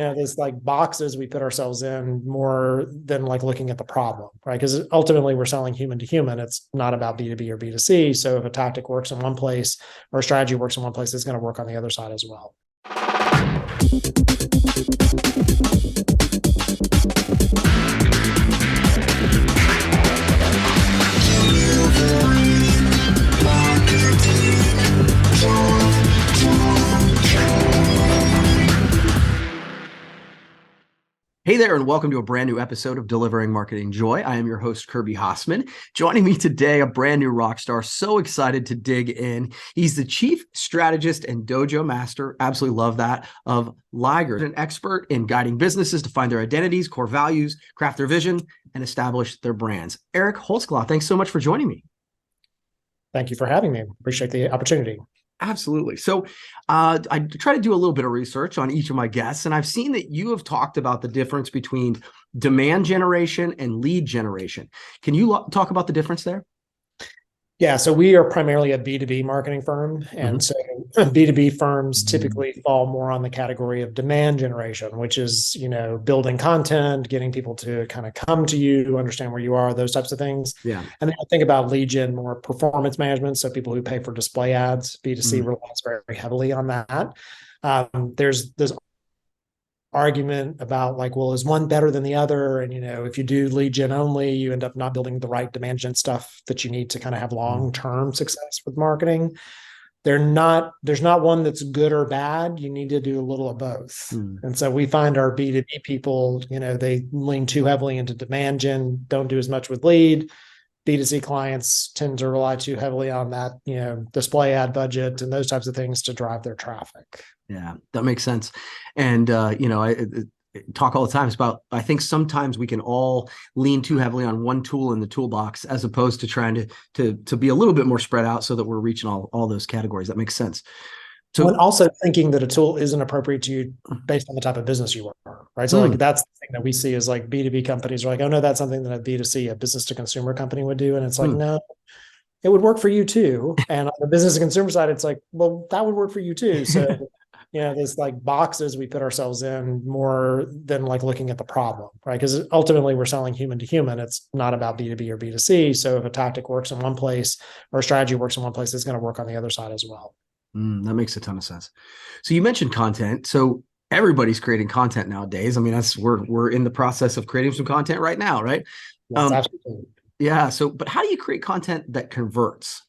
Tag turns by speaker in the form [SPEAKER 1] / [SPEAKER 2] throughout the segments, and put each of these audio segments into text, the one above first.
[SPEAKER 1] This like boxes we put ourselves in more than like looking at the problem, right? Because ultimately we're selling human to human. It's not about B2B or B2C. So if a tactic works in one place or a strategy works in one place, it's going to work on the other side as well.
[SPEAKER 2] Hey there, and welcome to a brand new episode of Delivering Marketing Joy. I am your host, Kirby Hossman. Joining me today, a brand new rock star. So excited to dig in. He's the chief strategist and dojo master, absolutely love that, of Liger, an expert in guiding businesses to find their identities, core values, craft their vision, and establish their brands. Eric Holtzclaw, thanks so much for joining me.
[SPEAKER 1] Thank you for having me. Appreciate the opportunity.
[SPEAKER 2] Absolutely. So I try to do a little bit of research on each of my guests, and I've seen that you have talked about the difference between demand generation and lead generation. Can you talk about the difference there?
[SPEAKER 1] Yeah, so we are primarily a B2B marketing firm. And so B2B firms typically fall more on the category of demand generation, which is, building content, getting people to kind of come to you, understand where you are, those types of things.
[SPEAKER 2] Yeah.
[SPEAKER 1] And then I think about lead gen, more performance management. So people who pay for display ads, B2C relies very heavily on that. There's argument about like, well, is one better than the other? And, if you do lead gen only, you end up not building the right demand gen stuff that you need to kind of have long-term success with marketing. There's not one that's good or bad. You need to do a little of both. And so we find our B2B people, they lean too heavily into demand gen, don't do as much with lead. B2C clients tend to rely too heavily on that, display ad budget and those types of things to drive their traffic.
[SPEAKER 2] Yeah, that makes sense. And, I talk all the time about, I think sometimes we can all lean too heavily on one tool in the toolbox as opposed to trying to be a little bit more spread out so that we're reaching all those categories. That makes sense.
[SPEAKER 1] So, and also thinking that a tool isn't appropriate to you based on the type of business you are, right? So like that's the thing that we see is like B2B companies are like, oh no, that's something that a B2C, a business to consumer company would do. And it's like, no, it would work for you too. And on the business to consumer side, it's like, well, that would work for you too. So, there's like boxes we put ourselves in more than like looking at the problem, right? Because ultimately we're selling human to human. It's not about B2B or B2C. So if a tactic works in one place or a strategy works in one place, it's going to work on the other side as well.
[SPEAKER 2] That makes a ton of sense. So you mentioned content. So everybody's creating content nowadays. I mean, we're in the process of creating some content right now, right?
[SPEAKER 1] Yes, absolutely.
[SPEAKER 2] Yeah. So, but how do you create content that converts?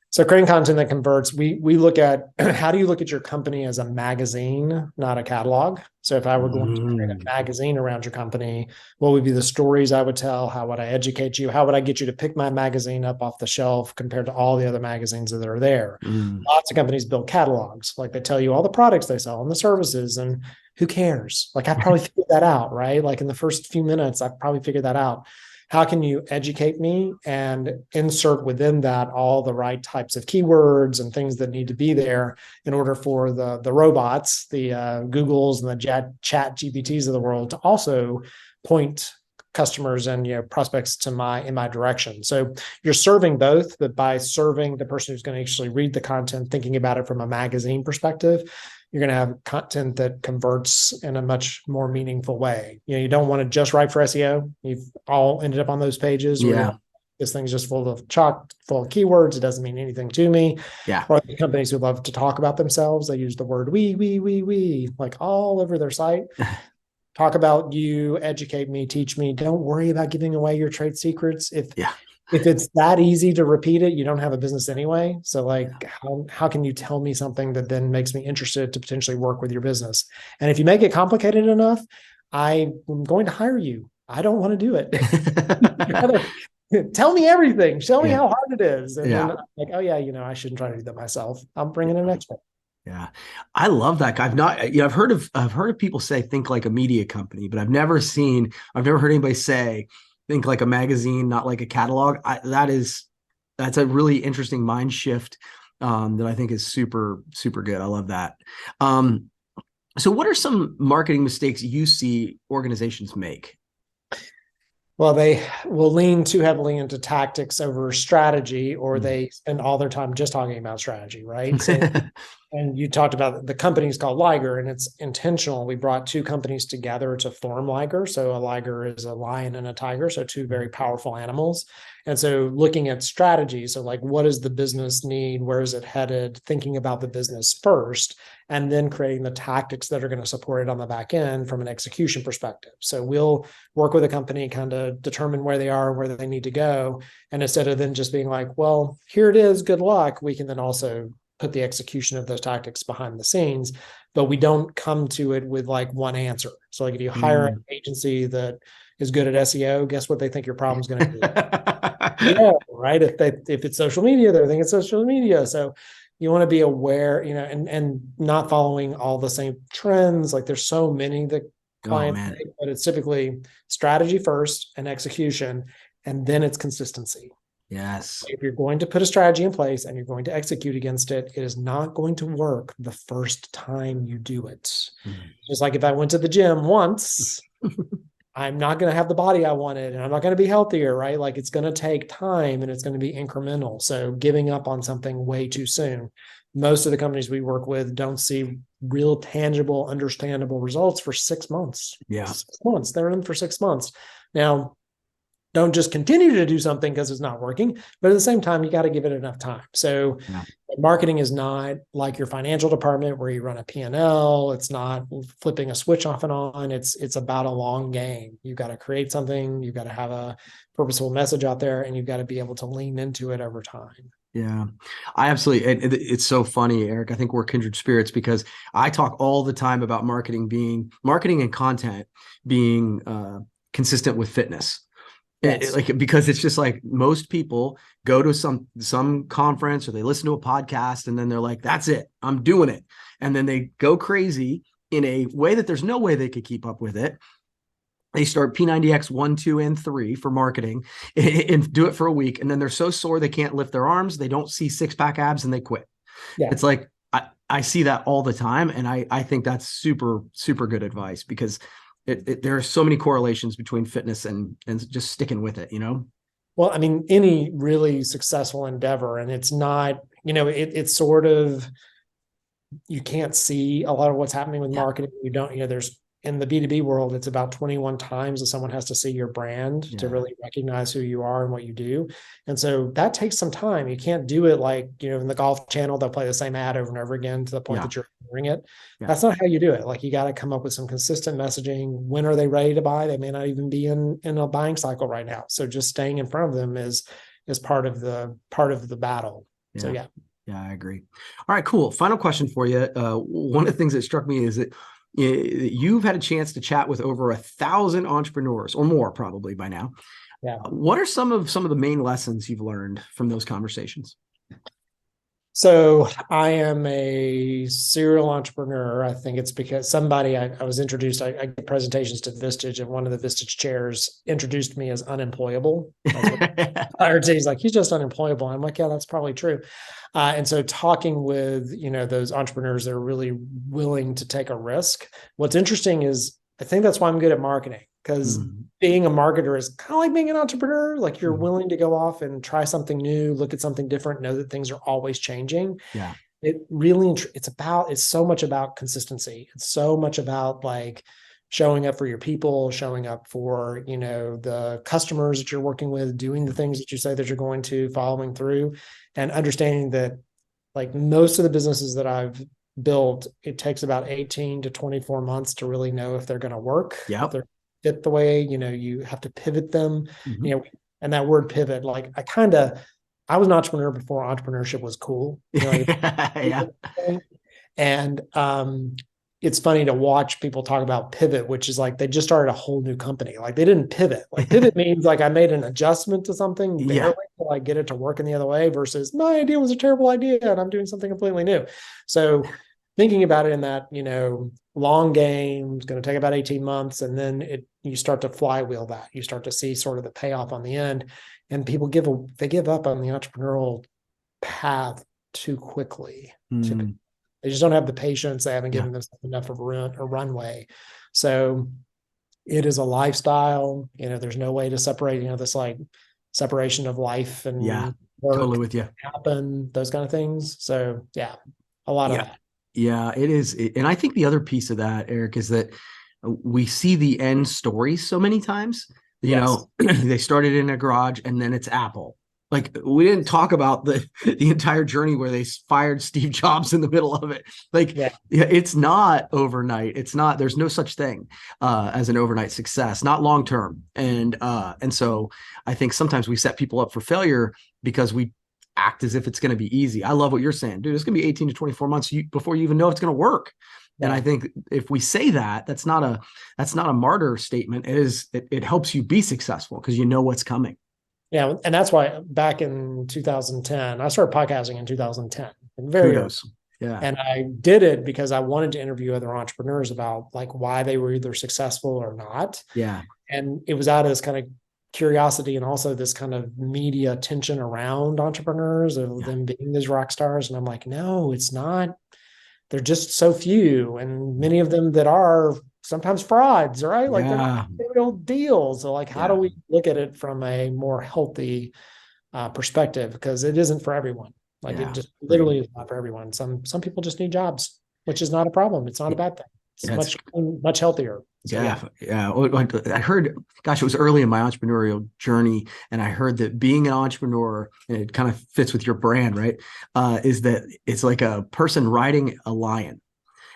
[SPEAKER 1] So creating content that converts, we look at how do you look at your company as a magazine, not a catalog. So if I were going to create a magazine around your company, what would be the stories I would tell? How would I educate you? How would I get you to pick my magazine up off the shelf compared to all the other magazines that are there? Lots of companies build catalogs, like they tell you all the products they sell and the services, and who cares? Like I probably figured that out, right? Like in the first few minutes, I probably figured that out. How can you educate me and insert within that all the right types of keywords and things that need to be there in order for the robots, the Googles and the chat GPTs of the world to also point customers and prospects in my direction. So you're serving both, but by serving the person who's going to actually read the content, thinking about it from a magazine perspective, you're going to have content that converts in a much more meaningful way. You don't want to just write for SEO. You've all ended up on those pages where this thing's just full of keywords. It doesn't mean anything to me.
[SPEAKER 2] Yeah.
[SPEAKER 1] Or the companies who love to talk about themselves, they use the word we, like all over their site. Talk about you, educate me, teach me. Don't worry about giving away your trade secrets. If it's that easy to repeat it, you don't have a business anyway. So like, how can you tell me something that then makes me interested to potentially work with your business? And if you make it complicated enough, I'm going to hire you. I don't want to do it. Tell me everything. Show me how hard it is. And then I'm like, oh yeah, I shouldn't try to do that myself. I'm bringing in an expert.
[SPEAKER 2] Yeah. I love that. I've heard of people say, think like a media company, but I've never heard anybody say, think like a magazine, not like a catalog. That's a really interesting mind shift that I think is super, super good. I love that. So what are some marketing mistakes you see organizations make?
[SPEAKER 1] Well, they will lean too heavily into tactics over strategy, or they spend all their time just talking about strategy, right? So And you talked about the company's called Liger, and it's intentional. We brought two companies together to form Liger. So a liger is a lion and a tiger, so two very powerful animals. And so looking at strategy, so like what does the business need? Where is it headed? Thinking about the business first, and then creating the tactics that are going to support it on the back end from an execution perspective. So we'll work with a company, kind of determine where they are, where they need to go. And instead of then just being like, well, here it is, good luck, we can then also put the execution of those tactics behind the scenes, but we don't come to it with like one answer. So like if you hire an agency that is good at SEO, guess what they think your problem's going to be? Yeah, right. If it's social media, they're thinking social media. So you want to be aware, and not following all the same trends. Like there's so many that clients make, but it's typically strategy first and execution, and then it's consistency.
[SPEAKER 2] Yes.
[SPEAKER 1] If you're going to put a strategy in place and you're going to execute against it, it is not going to work the first time you do it. Just like if I went to the gym once, I'm not going to have the body I wanted, and I'm not going to be healthier, right? Like it's going to take time and it's going to be incremental. So giving up on something way too soon. Most of the companies we work with don't see real tangible, understandable results for 6 months.
[SPEAKER 2] Yeah.
[SPEAKER 1] 6 months. They're in for 6 months. Now, don't just continue to do something because it's not working, but at the same time, you got to give it enough time. So marketing is not like your financial department where you run a P&L. It's not flipping a switch off and on. It's about a long game. You've got to create something. You've got to have a purposeful message out there, and you've got to be able to lean into it over time.
[SPEAKER 2] Yeah, I absolutely. It's so funny, Eric. I think we're kindred spirits because I talk all the time about marketing and content being consistent with fitness. Yes. Because it's just like most people go to some conference or they listen to a podcast and then they're like, that's it, I'm doing it. And then they go crazy in a way that there's no way they could keep up with it. They start P90X 1, 2, and 3 for marketing and do it for a week. And then they're so sore, they can't lift their arms. They don't see 6-pack abs and they quit. Yeah. It's like, I see that all the time. And I think that's super, super good advice because there are so many correlations between fitness and just sticking with it,
[SPEAKER 1] Well, I mean, any really successful endeavor, and it's not, it's sort of, you can't see a lot of what's happening with marketing. You don't, there's in the B2B world, it's about 21 times that someone has to see your brand to really recognize who you are and what you do. And so that takes some time. You can't do it like, in the Golf Channel, they'll play the same ad over and over again to the point that you're hearing it. That's not how you do it. Like you got to come up with some consistent messaging. When are they ready to buy? They may not even be in a buying cycle right now. So just staying in front of them is part of the battle.
[SPEAKER 2] Yeah.
[SPEAKER 1] So yeah.
[SPEAKER 2] Yeah, I agree. All right, cool. Final question for you. One of the things that struck me is that you've had a chance to chat with over 1,000 entrepreneurs or more probably by now.
[SPEAKER 1] Yeah.
[SPEAKER 2] What are some of the main lessons you've learned from those conversations?
[SPEAKER 1] So I am a serial entrepreneur. I think it's because I was introduced, I give presentations to Vistage, and one of the Vistage chairs introduced me as unemployable. He's like, he's just unemployable. I'm like, yeah, that's probably true. And so talking with, those entrepreneurs that are really willing to take a risk. What's interesting is I think that's why I'm good at marketing, because being a marketer is kind of like being an entrepreneur. Like you're willing to go off and try something new, look at something different, know that things are always changing.
[SPEAKER 2] Yeah.
[SPEAKER 1] It really, it's so much about consistency. It's so much about like showing up for your people, showing up for, the customers that you're working with, doing the things that you say that you're going to, following through, and understanding that like most of the businesses that I've built, it takes about 18 to 24 months to really know if they're going to work.
[SPEAKER 2] Yeah.
[SPEAKER 1] If they're fit the way, you have to pivot them, and that word pivot, like I was an entrepreneur before entrepreneurship was cool.
[SPEAKER 2] Yeah.
[SPEAKER 1] And it's funny to watch people talk about pivot, which is like they just started a whole new company. Like they didn't pivot. Like pivot means like I made an adjustment to something barely to like get it to work in the other way, versus my idea was a terrible idea and I'm doing something completely new. So thinking about it in that, long game, it's going to take about 18 months. And then you start to flywheel that. You start to see sort of the payoff on the end. And people give up on the entrepreneurial path too quickly. They just don't have the patience. They haven't given themselves enough of a runway. So it is a lifestyle. There's no way to separate, this like separation of life and work
[SPEAKER 2] totally with you.
[SPEAKER 1] Happen, those kind of things. So a lot of that.
[SPEAKER 2] Yeah, it is. And I think the other piece of that, Eric, is that we see the end story so many times. You
[SPEAKER 1] Yes.
[SPEAKER 2] know, they started in a garage and then it's Apple. Like, we didn't talk about the entire journey where they fired Steve Jobs in the middle of it. Like,
[SPEAKER 1] Yeah.
[SPEAKER 2] it's not overnight. It's not, there's no such thing as an overnight success, not long term. And so I think sometimes we set people up for failure because we act as if it's going to be easy. I love what you're saying, dude. It's going to be 18 to 24 months before you even know if it's going to work.
[SPEAKER 1] Yeah.
[SPEAKER 2] And I think if we say that, that's not a martyr statement. It helps you be successful because you know what's coming.
[SPEAKER 1] Yeah. And that's why back in 2010, I started podcasting in 2010. Very early.
[SPEAKER 2] Yeah.
[SPEAKER 1] And I did it because I wanted to interview other entrepreneurs about like why they were either successful or not.
[SPEAKER 2] Yeah.
[SPEAKER 1] And it was out of this kind of curiosity and also this kind of media attention around entrepreneurs of them being these rock stars. And I'm like, no, it's not. They're just so few. And many of them that are sometimes frauds, right? Like they're not real deals. So like, how do we look at it from a more healthy perspective? Because it isn't for everyone. Like it just literally is not for everyone. Some people just need jobs, which is not a problem. It's not a bad thing. It's much healthier. So,
[SPEAKER 2] yeah. I heard, gosh, it was early in my entrepreneurial journey, and I heard that being an entrepreneur, and it kind of fits with your brand, right? Is that it's like a person riding a lion,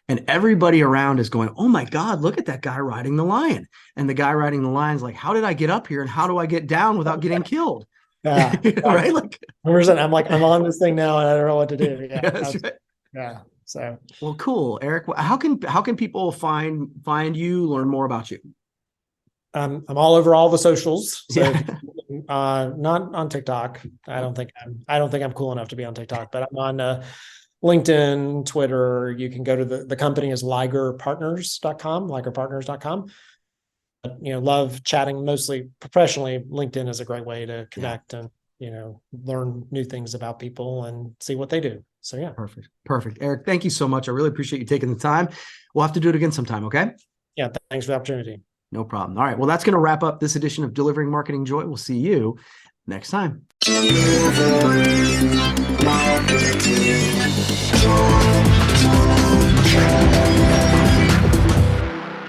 [SPEAKER 2] and everybody around is going, "Oh my God, look at that guy riding the lion!" And the guy riding the lion is like, "How did I get up here, and how do I get down without getting killed?"
[SPEAKER 1] Yeah,
[SPEAKER 2] right. Like,
[SPEAKER 1] I'm like, I'm on this thing now, and I don't know what to do. Yeah,
[SPEAKER 2] that's right.
[SPEAKER 1] Yeah. So,
[SPEAKER 2] well, cool, Eric. How can people find you, learn more about you?
[SPEAKER 1] I'm all over all the socials. So, not on TikTok. I don't think I'm cool enough to be on TikTok, but I'm on LinkedIn, Twitter. You can go to the company is ligerpartners.com. But, love chatting mostly professionally. LinkedIn is a great way to connect and, learn new things about people and see what they do. So, yeah.
[SPEAKER 2] Perfect. Eric, thank you so much. I really appreciate you taking the time. We'll have to do it again sometime. Okay.
[SPEAKER 1] Yeah. Thanks for the opportunity.
[SPEAKER 2] No problem. All right. Well, that's going to wrap up this edition of Delivering Marketing Joy. We'll see you next time.